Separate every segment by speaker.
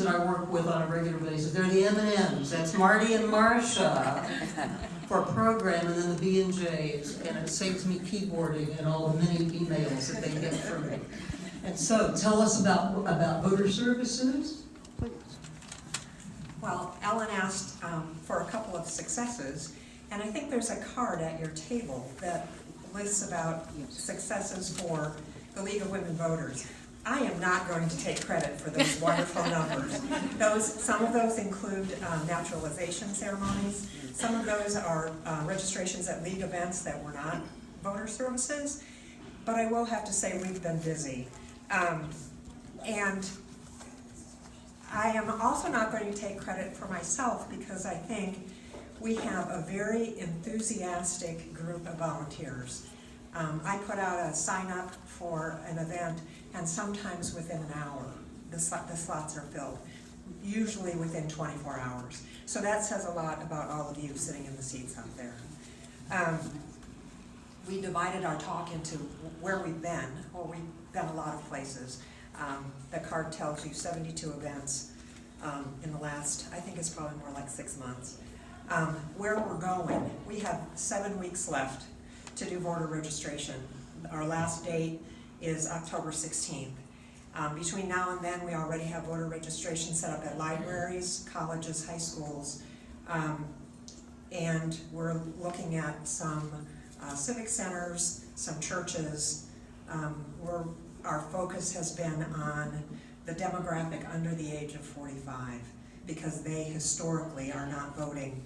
Speaker 1: that I work with on a regular basis. They're the M&Ms. That's Marty and Marcia for a program, and then the B&Js, and it saves me keyboarding and all the many emails that they get from me. And so, tell us about voter services.
Speaker 2: Well, Ellen asked for a couple of successes, and I think there's a card at your table that lists about successes for the League of Women Voters. I am not going to take credit for those wonderful numbers. Some of those include naturalization ceremonies. Some of those are registrations at league events that were not voter services. But I will have to say we've been busy. And I am also not going to take credit for myself because I think we have a very enthusiastic group of volunteers. I put out a sign up for an event, and sometimes within an hour the slots are filled, usually within 24 hours. So that says a lot about all of you sitting in the seats out there. We divided our talk into where we've been. Well, we've been a lot of places. The card tells you 72 events in the last, I think it's probably more like 6 months. Where we're going, we have 7 weeks left to do voter registration. Our last date is October 16th. Between now and then, we already have voter registration set up at libraries, colleges, high schools, and we're looking at some civic centers, some churches. Our focus has been on the demographic under the age of 45 because they historically are not voting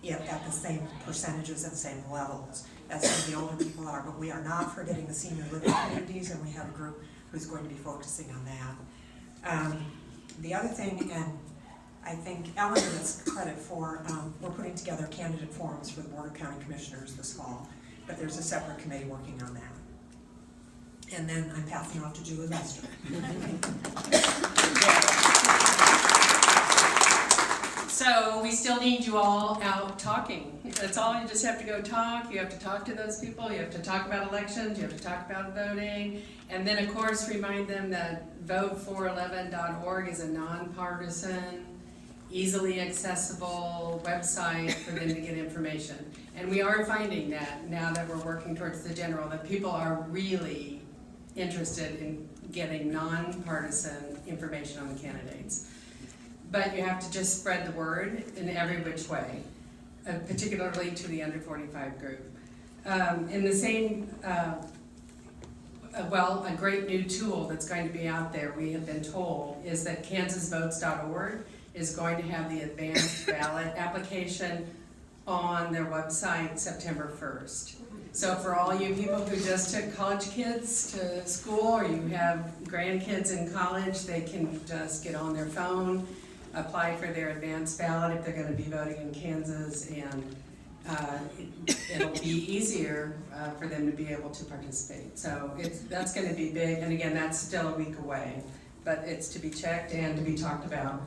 Speaker 2: at the same percentages and same levels as some of the older people are, but we are not forgetting the senior living communities, and we have a group who's going to be focusing on that. The other thing, and I think Ellen gets credit for, we're putting together candidate forums for the Board of County Commissioners this fall, but there's a separate committee working on that. And then I'm passing off to Julie Lester.
Speaker 3: So we still need you all out talking. That's all. You just have to go talk. You have to talk to those people. You have to talk about elections. You have to talk about voting. And then, of course, remind them that vote411.org is a nonpartisan, easily accessible website for them to get information. And we are finding that now that we're working towards the general, that people are really interested in getting nonpartisan information on the candidates. But you have to just spread the word in every which way, particularly to the under 45 group. In the same, a great new tool that's going to be out there, we have been told, is that kansasvotes.org is going to have the advanced ballot application on their website September 1st. So for all you people who just took college kids to school, or you have grandkids in college, they can just get on their phone, apply for their advanced ballot if they're going to be voting in Kansas, and it'll be easier for them to be able to participate. So that's going to be big, and again, that's still a week away, but it's to be checked and to be talked about.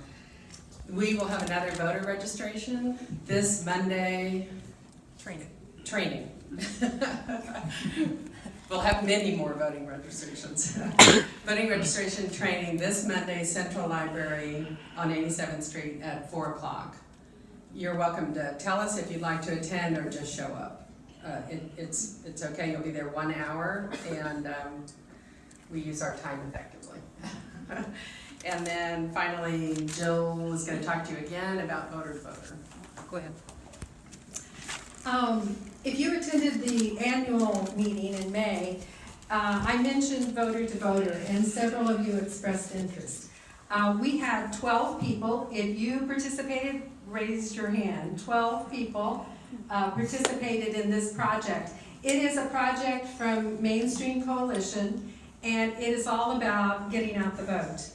Speaker 3: We will have another voter registration this Monday. Training. We'll have many more voting registrations. Voting registration training this Monday, Central Library on 87th Street at 4 o'clock. You're welcome to tell us if you'd like to attend or just show up. It's okay, you'll be there 1 hour, and we use our time effectively. And then finally, Jill is going to talk to you again about Voter to Voter. Go ahead.
Speaker 4: If you attended the annual meeting in May, I mentioned Voter to Voter, and several of you expressed interest. We had 12 people. If you participated, raise your hand. 12 people participated in this project. It is a project from Mainstream Coalition, and it is all about getting out the vote.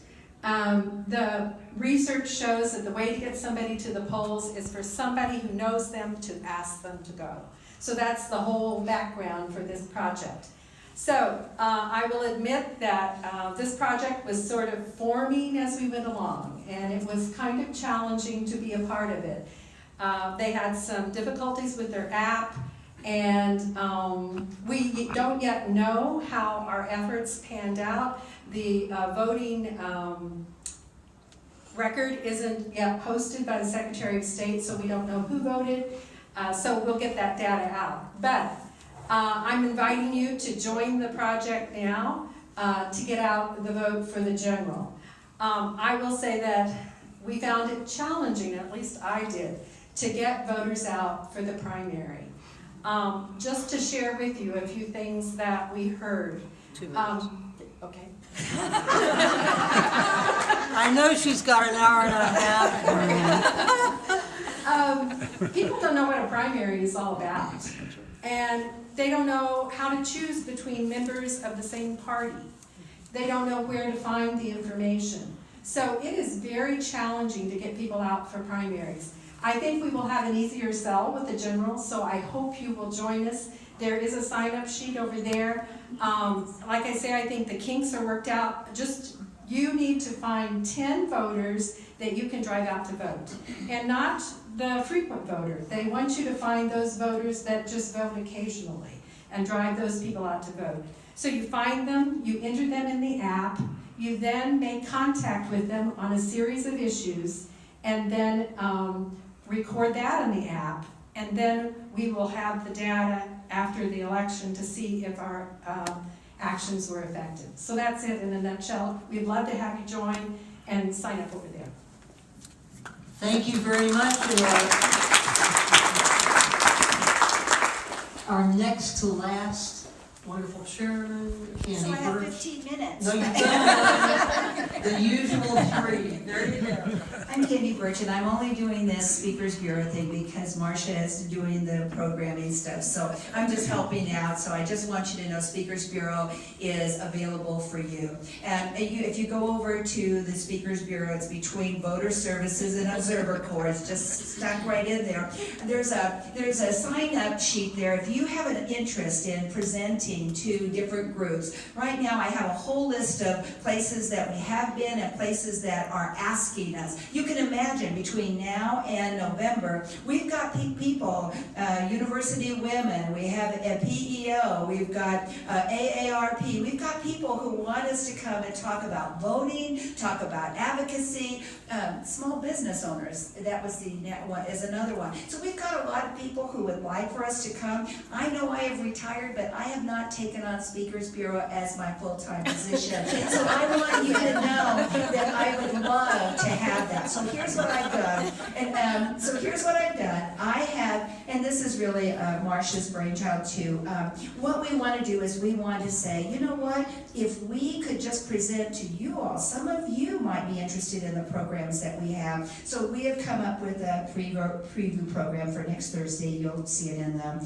Speaker 4: The research shows that the way to get somebody to the polls is for somebody who knows them to ask them to go. So that's the whole background for this project. So I will admit that this project was sort of forming as we went along, and it was kind of challenging to be a part of it. They had some difficulties with their app, and we don't yet know how our efforts panned out. The voting record isn't yet posted by the Secretary of State, so we don't know who voted. So we'll get that data out. But I'm inviting you to join the project now to get out the vote for the general. I will say that we found it challenging, at least I did, to get voters out for the primary. Just to share with you a few things that we heard.
Speaker 1: 2 minutes.
Speaker 4: Okay.
Speaker 1: I know she's got an hour and a half.
Speaker 4: People don't know what a primary is all about. And they don't know how to choose between members of the same party. They don't know where to find the information. So it is very challenging to get people out for primaries. I think we will have an easier sell with the general, so I hope you will join us. There is a sign-up sheet over there. Like I say, I think the kinks are worked out. Just, you need to find 10 voters that you can drive out to vote. And not the frequent voter. They want you to find those voters that just vote occasionally and drive those people out to vote. So you find them, you enter them in the app, you then make contact with them on a series of issues, and then record that in the app, and then we will have the data after the election to see if our actions were effective. So that's it in a nutshell. We'd love to have you join and sign up over there.
Speaker 1: Thank you very much. Our next to last wonderful chairman, Candy
Speaker 5: So I have
Speaker 1: Birch.
Speaker 5: 15 minutes.
Speaker 1: No, you don't. The usual 3. There you go.
Speaker 5: I'm Candy Birch, and I'm only doing this Speakers Bureau thing because Marcia is doing the programming stuff. So I'm just helping out. So I just want you to know Speakers Bureau is available for you. And if you go over to the Speakers Bureau, it's between Voter Services and Observer Corps. It's just stuck right in there. There's a sign-up sheet there. If you have an interest in presenting to different groups, right now I have a whole list of places that we have been and places that are asking us. You can imagine between now and November, we've got people, University of Women, we have a PEO, we've got AARP, we've got people who want us to come and talk about voting, talk about advocacy, small business owners, that was is another one. So we've got a lot of people who would like for us to come. I know I have retired, but I have not taken on Speakers Bureau as my full-time position. So I want you to know that I would love to have that. So here's what I've done. I have, and this is really Marcia's brainchild too. What we want to do is we want to say, you know what? If we could just present to you all, some of you might be interested in the programs that we have. So we have come up with a preview program for next Thursday. You'll see it in them.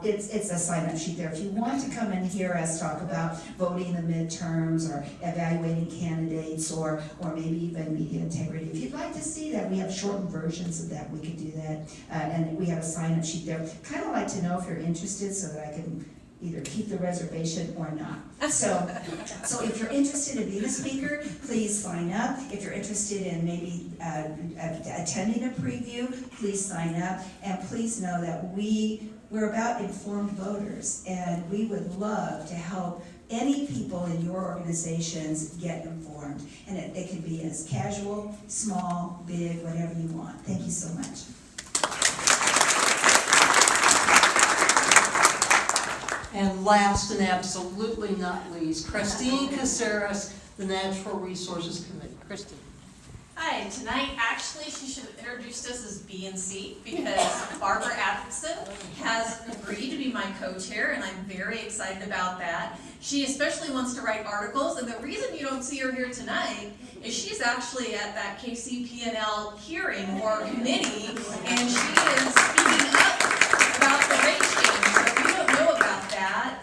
Speaker 5: It's a sign-up sheet there. If you want to come and hear us talk about voting the midterms or evaluating candidates or maybe even media integrity, if you'd like to see that, we have shortened versions of that. We could do that, and we have a sign-up sheet there. Kind of like to know if you're interested so that I can either keep the reservation or not. So if you're interested in being a speaker, please sign up. If you're interested in maybe attending a preview, please sign up. And please know that we're about informed voters, and we would love to help any people in your organizations get informed. And it can be as casual, small, big, whatever you want. Thank you so much.
Speaker 1: And last and absolutely not least, Christine Caceres, the Natural Resources Committee. Christine.
Speaker 6: Hi, tonight actually she should have introduced us as B and C because Barbara Atkinson has agreed to be my co-chair, and I'm very excited about that. She especially wants to write articles, and the reason you don't see her here tonight is she's actually at that KCP&L hearing or committee, and she is speaking up about the rate change. So if you don't know about that,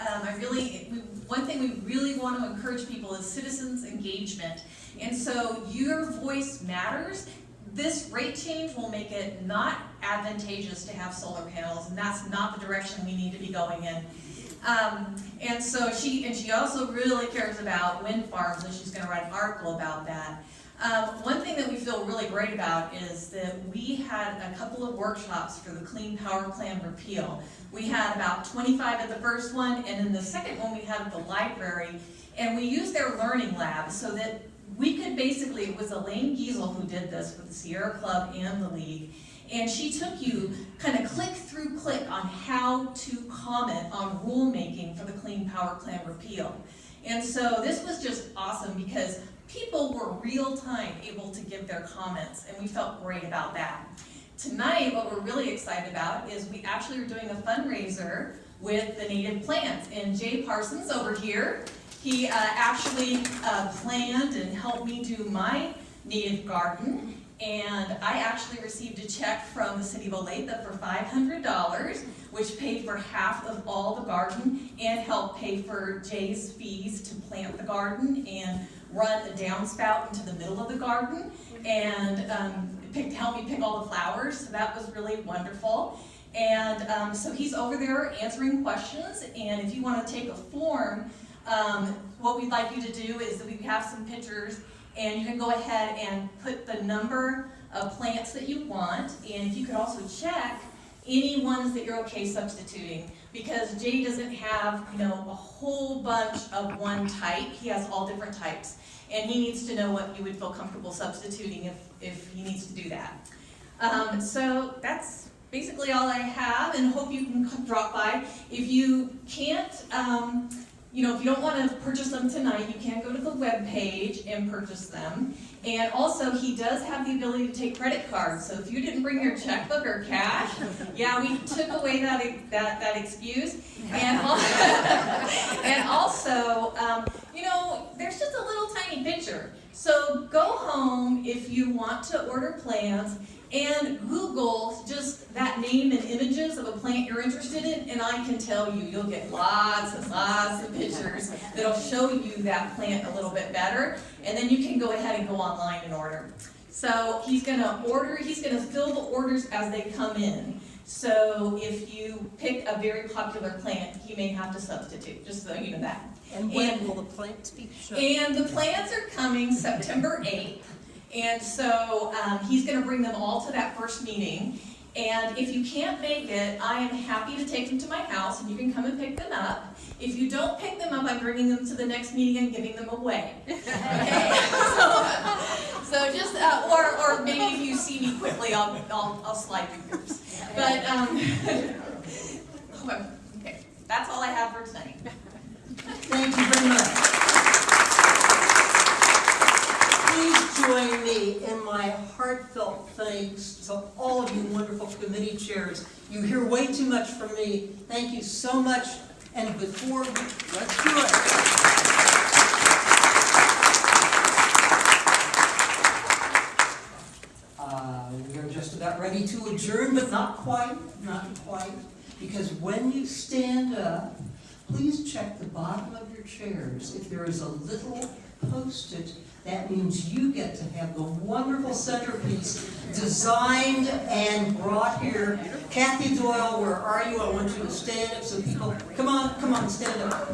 Speaker 6: one thing we really want to encourage people is citizens engagement. And so your voice matters. This rate change will make it not advantageous to have solar panels, and that's not the direction we need to be going in. And so she also really cares about wind farms, and she's going to write an article about that. One thing that we feel really great about is that we had a couple of workshops for the Clean Power Plan repeal. We had about 25 at the first one, and in the second one we had at the library, and we used their learning lab so that we could basically, it was Elaine Giesel who did this with the Sierra Club and the League, and she took you kind of click through click on how to comment on rulemaking for the Clean Power Plan repeal. And so this was just awesome because people were real time able to give their comments, and we felt great about that. Tonight, what we're really excited about is we actually are doing a fundraiser with the native plants, and Jay Parsons over here, he actually planned and helped me do my native garden, and I actually received a check from the city of Olathe for $500, which paid for half of all the garden and helped pay for Jay's fees to plant the garden and run a downspout into the middle of the garden, and helped me pick all the flowers, so that was really wonderful. And so he's over there answering questions, and if you want to take a form, what we'd like you to do is that we have some pictures, and you can go ahead and put the number of plants that you want, and if you could also check any ones that you're okay substituting, because Jay doesn't have, a whole bunch of one type. He has all different types, and he needs to know what you would feel comfortable substituting if he needs to do that. So that's basically all I have, and hope you can drop by. If you can't, if you don't want to purchase them tonight, you can go to the web page and purchase them. And also, he does have the ability to take credit cards. So if you didn't bring your checkbook or cash, yeah, we took away that excuse. And also, there's just a little tiny picture. So go home if you want to order plants and Google just that name and images of a plant you're interested in, and I can tell you, you'll get lots and lots of pictures that'll show you that plant a little bit better, and then you can go ahead and go online and order. So he's gonna fill the orders as they come in. So if you pick a very popular plant, he may have to substitute, just so you know that.
Speaker 1: And when will the plants be shown?
Speaker 6: And the plants are coming September 8th. And so he's going to bring them all to that first meeting. And if you can't make it, I am happy to take them to my house and you can come and pick them up. If you don't pick them up, I'm bringing them to the next meeting and giving them away. Okay? So just, or maybe if you see me quickly, I'll slide through yours. But, okay, that's all I have for tonight.
Speaker 1: Thank you very much. Please join me in my heartfelt thanks to all of you wonderful committee chairs. You hear way too much from me. Thank you so much. And let's do it. We are just about ready to adjourn, but not quite, because when you stand up, please check the bottom of your chairs. If there is a little Post-it, that means you get to have the wonderful centerpiece designed and brought here. Kathy Doyle, where are you? I want you to stand up so people, come on, stand up.